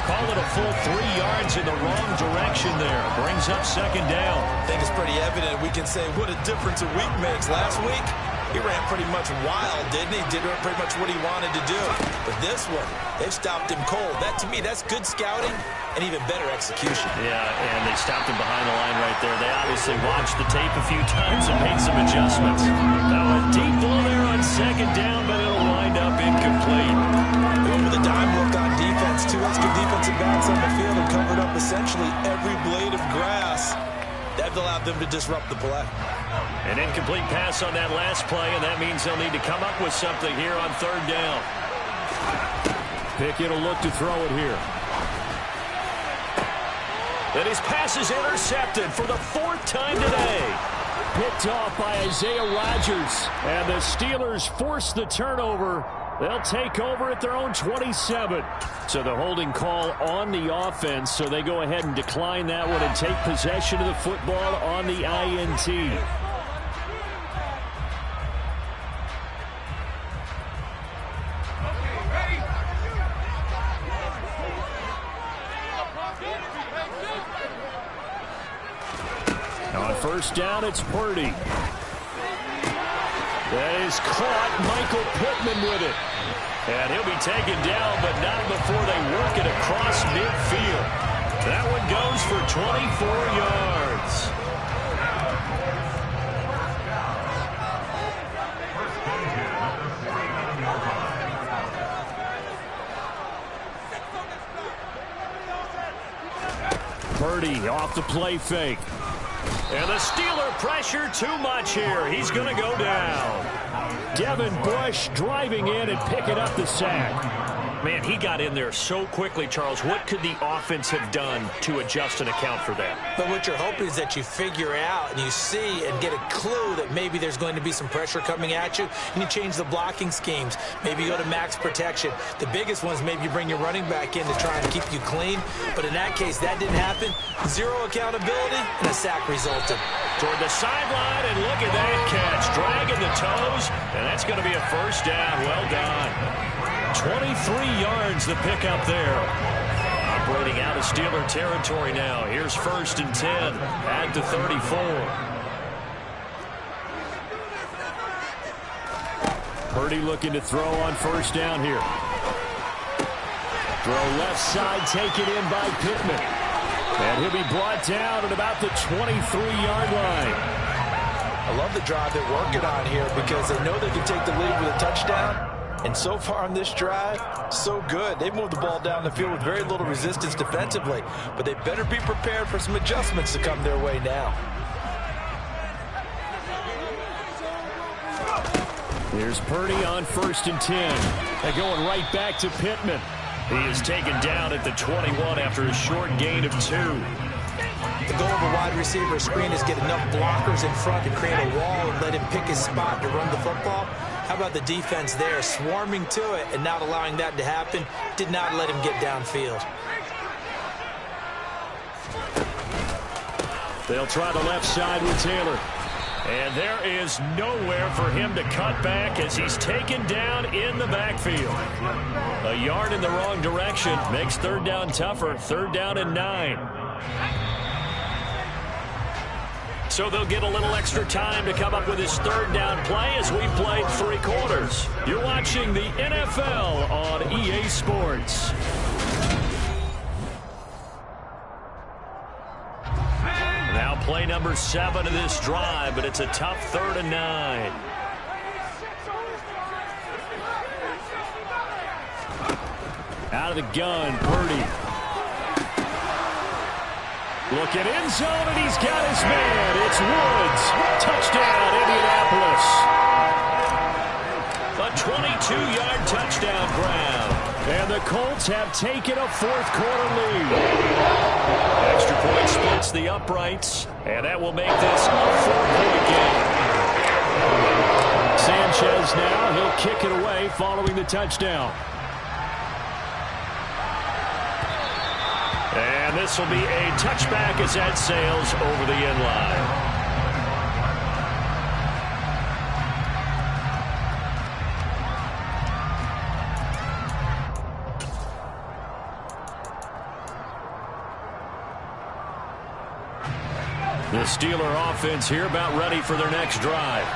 Call it a full 3 yards in the wrong direction there. Brings up second down. I think it's pretty evident we can say what a difference a week makes. Last week, he ran pretty much wild, didn't he? Did pretty much what he wanted to do. But this one, they've stopped him cold. That, to me, that's good scouting and even better execution. Yeah, and they stopped him behind the line right there. They obviously watched the tape a few times and made some adjustments. Now a deep ball there on second down, but it'll wind up incomplete. Going with a dime look on defense. 2 extra defensive backs on the field and covered up essentially every blade of grass. That allowed them to disrupt the play. An incomplete pass on that last play, and that means they'll need to come up with something here on third down. Pickett will look to throw it here. And his pass is intercepted for the 4th time today. Picked off by Isaiah Rodgers. And the Steelers force the turnover. They'll take over at their own 27. So the holding call on the offense, so they go ahead and decline that one and take possession of the football on the INT. On first down, it's Purdy. That is caught. Michael Pittman with it. And he'll be taken down, but not before they work it across midfield. That one goes for 24 yards. Purdy off the play fake. And the Steeler pressure too much here. He's going to go down. Devin Bush driving in and picking up the sack. Man, he got in there so quickly, Charles. What could the offense have done to adjust and account for that? But what you're hoping is that you figure out and you see and get a clue that maybe there's going to be some pressure coming at you, and you change the blocking schemes. Maybe you go to max protection. The biggest one is maybe you bring your running back in to try and keep you clean. But in that case, that didn't happen. Zero accountability, and a sack resulted. Toward the sideline, and look at that catch. Dragging the toes, and that's going to be a first down. Well done. 23 yards the pickup there. Operating out of Steeler territory now. Here's 1st and 10 at the 34. Purdy looking to throw on first down here. Throw left side taken in by Pittman. And he'll be brought down at about the 23-yard line. I love the drive they're working on here because they know they can take the lead with a touchdown. And so far on this drive, so good. They've moved the ball down the field with very little resistance defensively. But they better be prepared for some adjustments to come their way now. Here's Purdy on 1st and 10. They're going right back to Pittman. He is taken down at the 21 after a short gain of 2. The goal of a wide receiver screen is get enough blockers in front to create a wall and let him pick his spot to run the football. How about the defense there, swarming to it and not allowing that to happen? Did not let him get downfield. They'll try the left side with Taylor. And there is nowhere for him to cut back as he's taken down in the backfield. A yard in the wrong direction makes third down tougher. 3rd down and 9. So they'll get a little extra time to come up with his 3rd down play as we've played 3 quarters. You're watching the NFL on EA Sports. Now play number 7 of this drive, but it's a tough 3rd and 9. Out of the gun, Purdy. Looking end zone, and he's got his man. It's Woods. Touchdown, Indianapolis. A 22-yard touchdown grab. And the Colts have taken a 4th-quarter lead. Extra point splits the uprights, and that will make this a 4-point game. Sanchez now, he'll kick it away following the touchdown. And this will be a touchback as that sails over the end line. The Steeler offense here about ready for their next drive.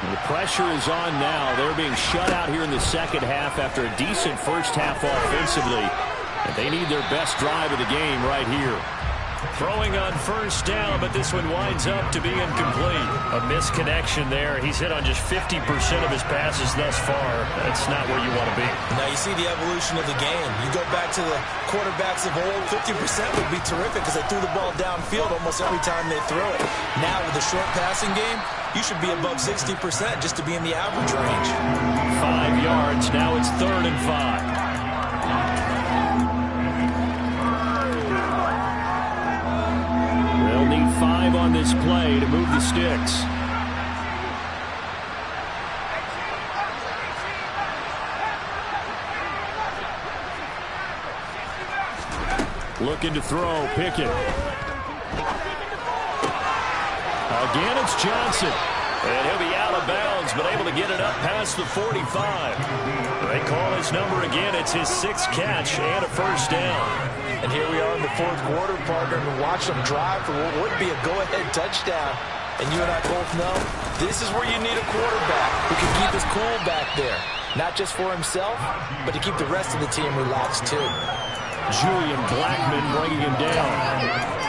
And the pressure is on now. They're being shut out here in the second half after a decent first half offensively. And they need their best drive of the game right here. Throwing on first down, but this one winds up to be incomplete. A misconnection there. He's hit on just 50% of his passes thus far. That's not where you want to be. Now you see the evolution of the game. You go back to the quarterbacks of old, 50% would be terrific because they threw the ball downfield almost every time they throw it. Now with the short passing game, you should be above 60% just to be in the average range. 5 yards. Now it's 3rd and 5. They'll need 5 on this play to move the sticks. Looking to throw, Pickett. Again, it's Johnson. And he'll be out of bounds, but able to get it up past the 45. They call his number again. It's his 6th catch and a first down. And here we are in the 4th quarter, partner, and watch them drive for what would be a go-ahead touchdown. And you and I both know this is where you need a quarterback who can keep his cool back there. Not just for himself, but to keep the rest of the team relaxed too. Julian Blackman bringing him down.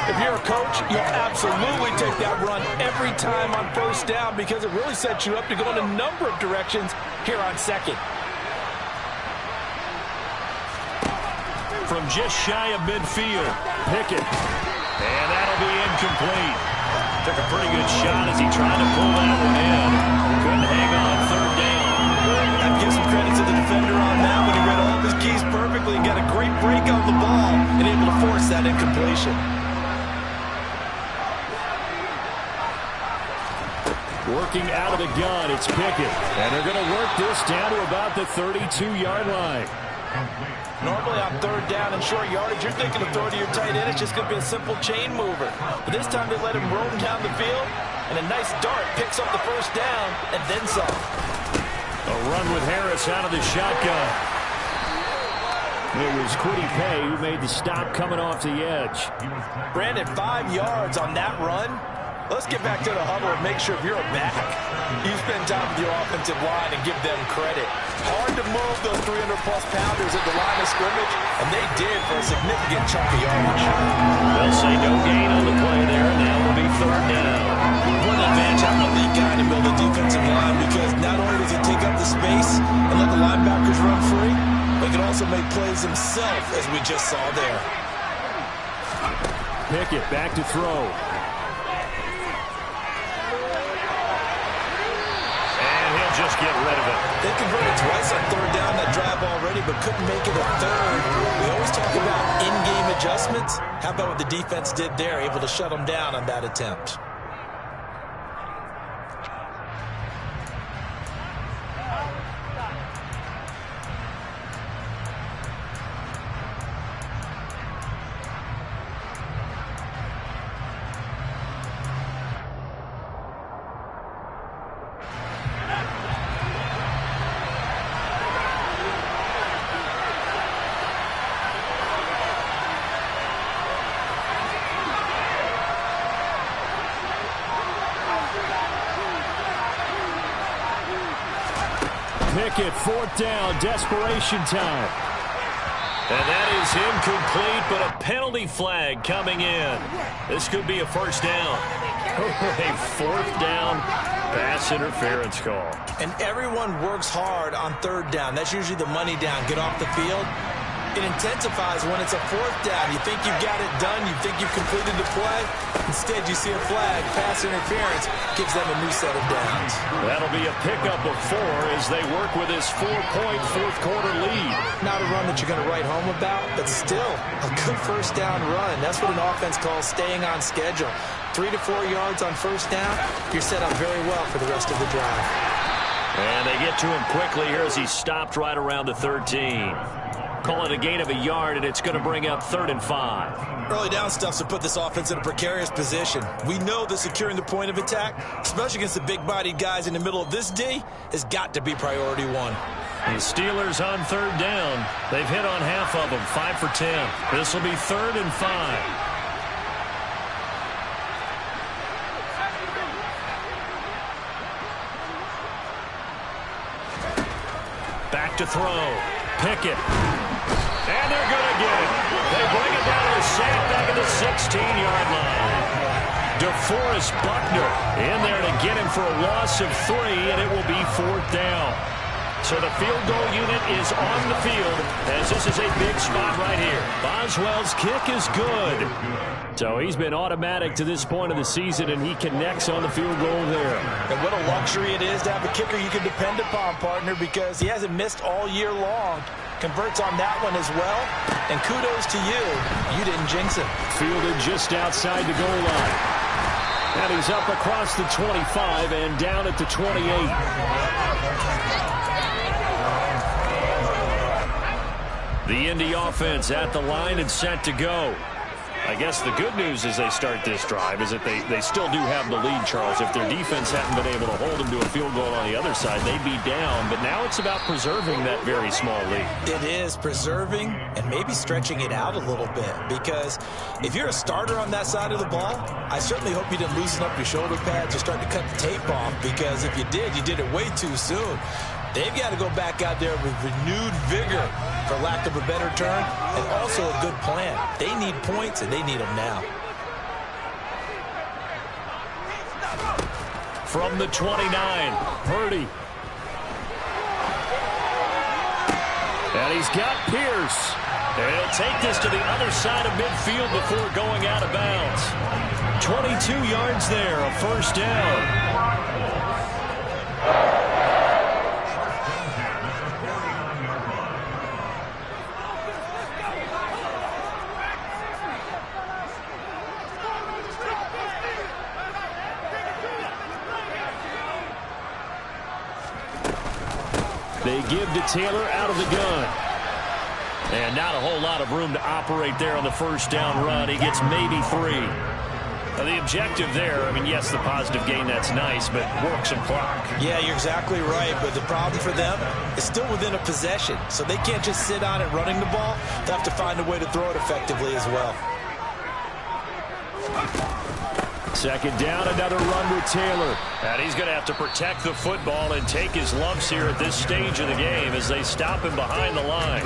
If you're a coach, you'll absolutely take that run every time on first down because it really sets you up to go in a number of directions here on 2nd. From just shy of midfield, Pickett. And that'll be incomplete. Took a pretty good shot as he tried to pull that one in. Couldn't hang on 3rd down. I'd give some credit to the defender on that when he read all of his keys perfectly and got a great break on the ball and able to force that incompletion. Working out of the gun, it's Pickett. And they're going to work this down to about the 32-yard line. Normally on 3rd down and short yardage, you're thinking of throwing to your tight end. It's just going to be a simple chain mover. But this time they let him roam down the field, and a nice dart picks up the first down and then some. A run with Harris out of the shotgun. It was Kwity Paye who made the stop coming off the edge. Brandon, 5 yards on that run. Let's get back to the huddle and make sure if you're a back, you spend time with your offensive line and give them credit. Hard to move those 300-plus pounders at the line of scrimmage, and they did for a significant chunk of yardage. They'll say no gain on the play there. Now it'll be 3rd down. What an advantage having a lead guy to build a defensive line because not only does he take up the space and let the linebackers run free, but he can also make plays himself, as we just saw there. Pickett back to throw. Just get rid of it. They converted twice on 3rd down that drive already, but couldn't make it a 3rd. We always talk about in-game adjustments. How about what the defense did there, able to shut them down on that attempt? Pickett, 4th down, desperation time. And that is incomplete, but a penalty flag coming in. This could be a first down. A 4th down pass interference call. And everyone works hard on 3rd down. That's usually the money down, get off the field. It intensifies when it's a 4th down. You think you've got it done. You think you've completed the play. Instead, you see a flag, pass interference, gives them a new set of downs. That'll be a pickup of 4 as they work with this 4-point 4th quarter lead. Not a run that you're going to write home about, but still a good first down run. That's what an offense calls staying on schedule. 3 to 4 yards on first down, you're set up very well for the rest of the drive. And they get to him quickly here as he stopped right around the 13. Call it a gain of a yard, and it's going to bring up 3rd and 5. Early down stuff to put this offense in a precarious position. We know that securing the point of attack, especially against the big-bodied guys in the middle of this D, has got to be priority one. The Steelers on 3rd down. They've hit on half of them, 5 for 10. This will be 3rd and 5. Back to throw. Pickett. And they're going to get it. They bring it down to the sack back at the 16-yard line. DeForest Buckner in there to get him for a loss of 3, and it will be 4th down. So the field goal unit is on the field as this is a big spot right here. Boswell's kick is good. So he's been automatic to this point of the season, and he connects on the field goal there. And what a luxury it is to have a kicker you can depend upon, partner, because he hasn't missed all year long. Converts on that one as well. And kudos to you. You didn't jinx him. Fielded just outside the goal line. And he's up across the 25 and down at the 28. The Indy offense at the line and set to go. I guess the good news as they start this drive is that they still do have the lead, Charles. If their defense hadn't been able to hold them to a field goal on the other side, they'd be down. But now it's about preserving that very small lead. It is preserving and maybe stretching it out a little bit, because if you're a starter on that side of the ball, I certainly hope you didn't loosen up your shoulder pads or start to cut the tape off, because if you did it way too soon. They've got to go back out there with renewed vigor, for lack of a better term, and also a good plan. They need points, and they need them now. From the 29, Purdy. And he's got Pierce. And he'll take this to the other side of midfield before going out of bounds. 22 yards there, a 1st down. They give to Taylor out of the gun. And not a whole lot of room to operate there on the 1st down run. He gets maybe 3. Now the objective there, I mean, yes, the positive gain, that's nice, but work some clock. Yeah, you're exactly right, but the problem for them is still within a possession. So they can't just sit on it running the ball. They have to find a way to throw it effectively as well. 2nd down, another run with Taylor. And he's going to have to protect the football and take his lumps here at this stage of the game as they stop him behind the line.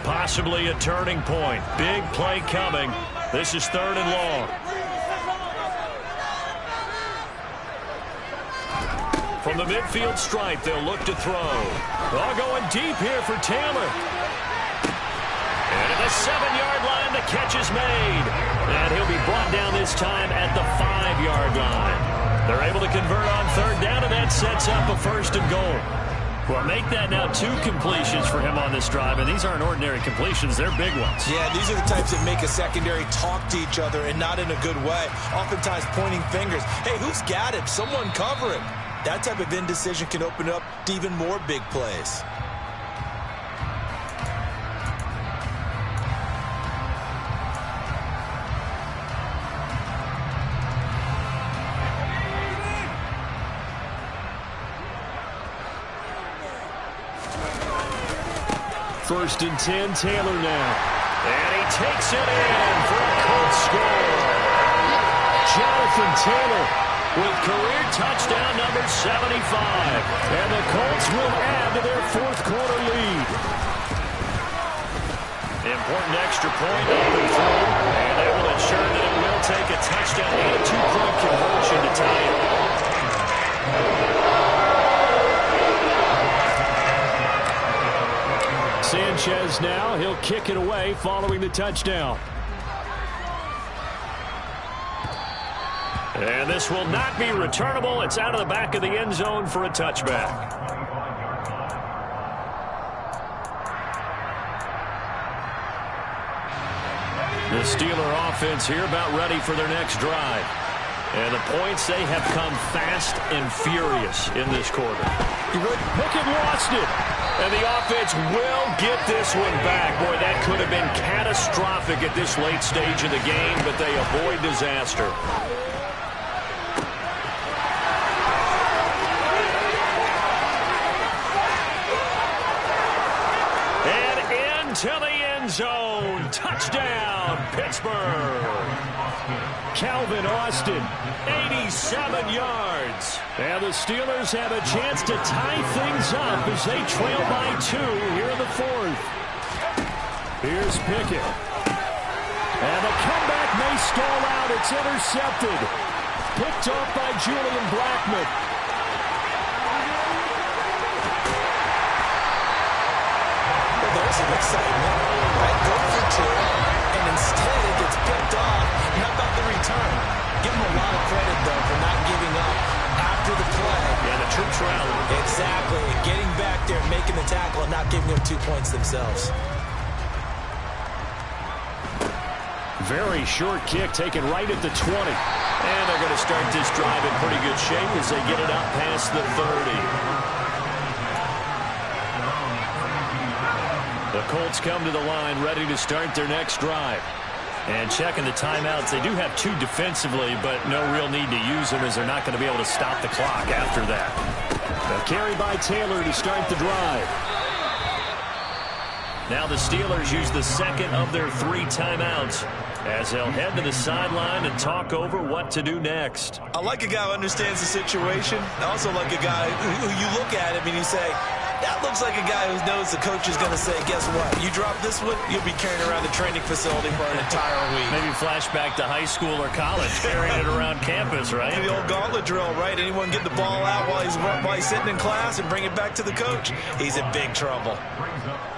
Possibly a turning point. Big play coming. This is 3rd and long. From the midfield stripe, they'll look to throw. All going deep here for Taylor. And at the 7-yard line, the catch is made. And he'll be brought down this time at the 5-yard line. They're able to convert on 3rd down, and that sets up a 1st and goal. Well, make that now 2 completions for him on this drive, and these aren't ordinary completions. They're big ones. Yeah, these are the types that make a secondary talk to each other, and not in a good way. Oftentimes pointing fingers. Hey, who's got it? Someone cover it. That type of indecision can open up to even more big plays. First and 10, Taylor now. And he takes it in for a Colts score. Jonathan Taylor with career touchdown number 75. And the Colts will add to their 4th quarter lead. Important extra point up and through. And they will ensure that it will take a touchdown and a 2-point conversion to tie it. Sanchez now, he'll kick it away following the touchdown. And this will not be returnable. It's out of the back of the end zone for a touchback. The Steeler offense here about ready for their next drive. And the points, they have come fast and furious in this quarter. Pickett lost it. And the offense will get this one back. Boy, that could have been catastrophic at this late stage of the game, but they avoid disaster. And into the end zone. Touchdown, Pittsburgh. Calvin Austin, 87 yards. And the Steelers have a chance to tie things up as they trail by 2 here in the 4th. Here's Pickett. And the comeback may stall out. It's intercepted. Picked off by Julian Blackmon. Well, there's some excitement. Right, go for 2. And instead it gets picked off. How about the return? Give him a lot of credit, though, for not giving up after the play. Yeah, the troops rallied. Exactly. Getting back there, making the tackle, and not giving up 2 points themselves. Very short kick taken right at the 20. And they're going to start this drive in pretty good shape as they get it out past the 30. The Colts come to the line ready to start their next drive. And checking the timeouts, they do have 2 defensively, but no real need to use them as they're not going to be able to stop the clock after that. A carry by Taylor to start the drive. Now the Steelers use the second of their 3 timeouts as they'll head to the sideline and talk over what to do next. I like a guy who understands the situation. I also like a guy who you look at him and you say, that looks like a guy who knows the coach is going to say, guess what? You drop this one, you'll be carrying around the training facility for an entire week. Maybe flashback to high school or college, carrying it around campus, right? The old gauntlet drill, right? Anyone get the ball out while he's sitting in class and bring it back to the coach? He's in big trouble.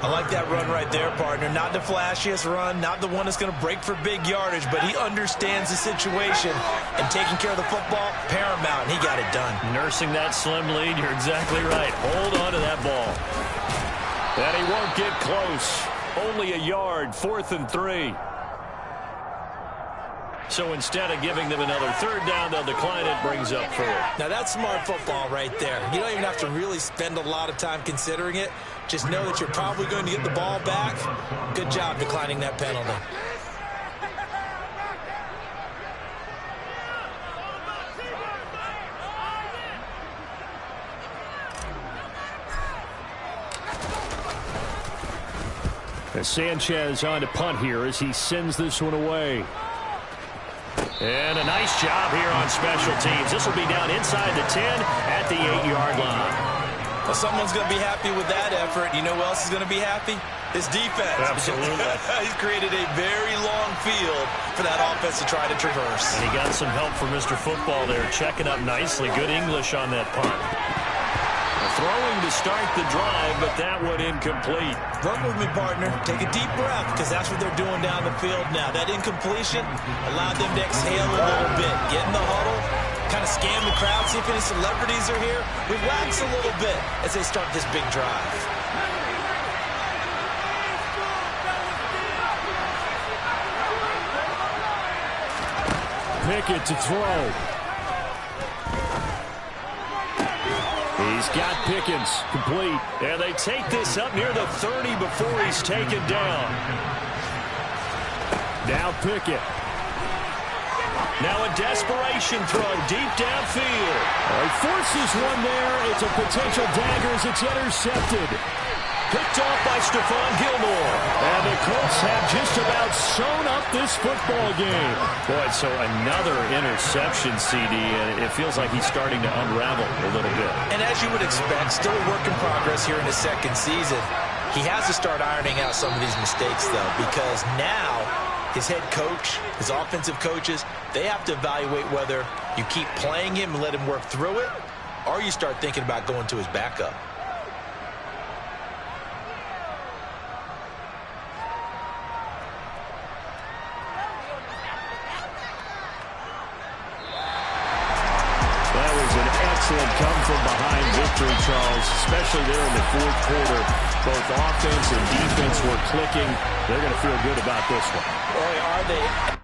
I like that run right there, partner. Not the flashiest run, not the one that's going to break for big yardage, but he understands the situation, and taking care of the football, paramount, and he got it done. Nursing that slim lead, you're exactly right. Hold on to that ball. And he won't get close. Only a yard, 4th and 3. So instead of giving them another 3rd down, they'll decline it, brings up 4. Now that's smart football right there. You don't even have to really spend a lot of time considering it. Just know that you're probably going to get the ball back. Good job declining that penalty. Sanchez on to punt here as he sends this one away. And a nice job here on special teams. This will be down inside the 10 at the 8-yard line. Well, someone's going to be happy with that effort. You know who else is going to be happy? His defense. Absolutely. He's created a very long field for that offense to try to traverse. And he got some help from Mr. Football there, checking up nicely. Good English on that punt. Throwing to start the drive, but that one incomplete. Run with me, partner. Take a deep breath, because that's what they're doing down the field now. That incompletion allowed them to exhale a little bit. Get in the huddle, kind of scan the crowd, see if any celebrities are here. Relax a little bit as they start this big drive. Pickett to throw. He's got Pickens complete. And they take this up near the 30 before he's taken down. Now Pickett. Now a desperation throw deep downfield. He forces one there. It's a potential dagger as it's intercepted. Picked off by Stephon Gilmore. And the Colts have just about sewn up this football game. Boy, so another interception, CD, and it feels like he's starting to unravel a little bit. And as you would expect, still a work in progress here in his 2nd season. He has to start ironing out some of these mistakes, though, because now his head coach, his offensive coaches, they have to evaluate whether you keep playing him and let him work through it, or you start thinking about going to his backup. excellent come-from-behind victory, Charles, especially there in the fourth quarter. Both offense and defense were clicking. They're going to feel good about this one. Boy, are they.